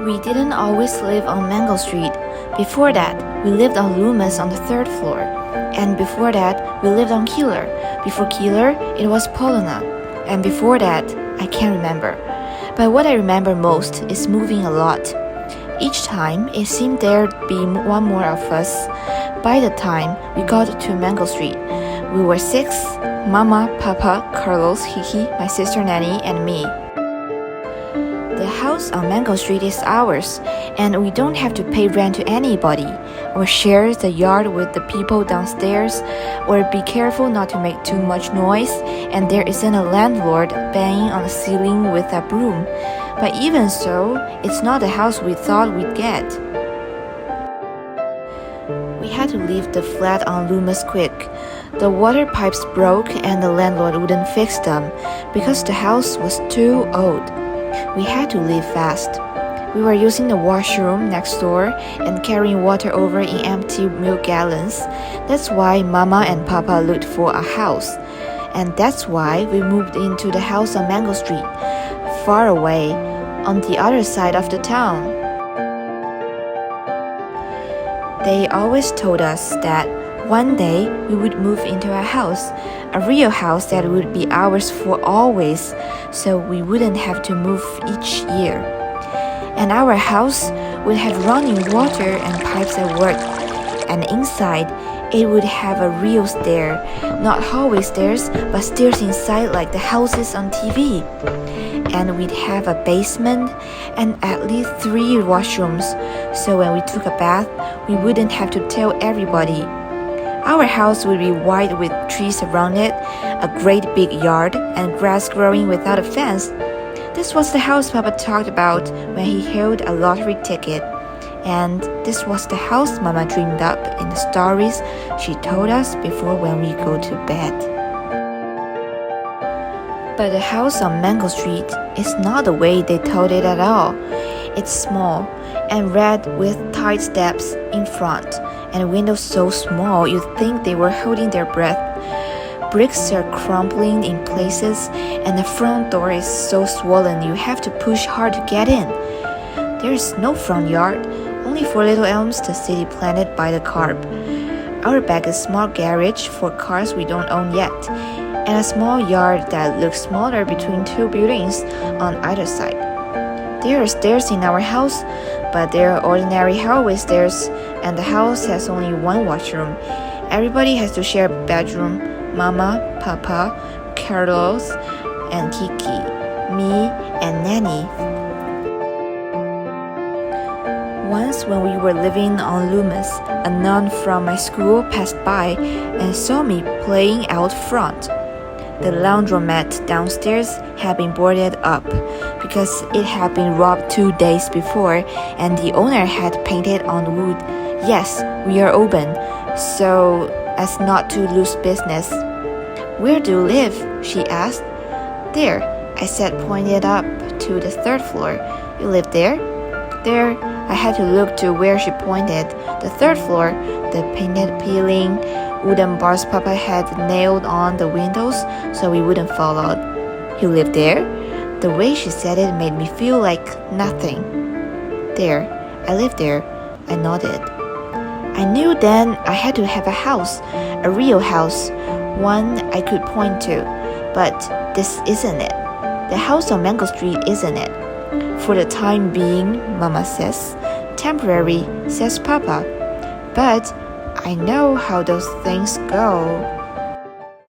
We didn't always live on Mango Street. Before that, we lived on Loomis on the third floor. And before that, we lived on Keeler. Before Keeler, it was Paulina. And before that, I can't remember. But what I remember most is moving a lot. Each time, it seemed there'd be one more of us. By the time we got to Mango Street, we were 6, Mama, Papa, Carlos, Kiki, my sister Nanny, and me. The house on Mango Street is ours, and we don't have to pay rent to anybody, or share the yard with the people downstairs, or be careful not to make too much noise, and there isn't a landlord banging on the ceiling with a broom. But even so, it's not the house we thought we'd get. We had to leave the flat on Loomis quick. The water pipes broke and the landlord wouldn't fix them because the house was too old. We had to leave fast. We were using the washroom next door and carrying water over in empty milk gallons. That's why Mama and Papa looked for a house. And that's why we moved into the house on Mango Street, far away, on the other side of the town. They always told us that one day we would move into a house, a real house that would be ours for always, so we wouldn't have to move each year. And our house would have running water and pipes at work, and inside it would have a real stair, not hallway stairs, but stairs inside like the houses on TV. And we'd have a basement and at least 3 washrooms, so when we took a bath, we wouldn't have to tell everybody. Our house would be wide with trees around it, a great big yard, and grass growing without a fence. This was the house Papa talked about when he held a lottery ticket. And this was the house Mama dreamed up in the stories she told us before when we go to bed. But the house on Mango Street is not the way they told it at all. It's small and red with tight steps in front, and windows so small you'd think they were holding their breath. Bricks are crumbling in places, and the front door is so swollen you have to push hard to get in. There is no front yard, only 4 little elms the city planted by the carb. Our back is a small garage for cars we don't own yet, and a small yard that looks smaller between 2 buildings on either side. There are stairs in our house, but they are ordinary hallway stairs, and the house has only 1 washroom. Everybody has to share a bedroom. Mama, Papa, Carlos, and Kiki, me, and Nanny. Once when we were living on Loomis, a nun from my school passed by and saw me playing out front. The laundromat downstairs had been boarded up because it had been robbed 2 days before, and the owner had painted on wood, "Yes, we are open," so as not to lose business. "Where do you live?" she asked. "There," I said, pointed up to the 3rd floor. "You live there?" "There." I had to look to where she pointed. The 3rd floor, the painted peeling wooden bars Papa had nailed on the windows so we wouldn't fall out. "You live there?" The way she said it made me feel like nothing. "There, I live there," I nodded. I knew then I had to have a house, a real house, one I could point to. But this isn't it. The house on Mango Street isn't it. For the time being, Mama says. Temporary, says Papa. But I know how those things go.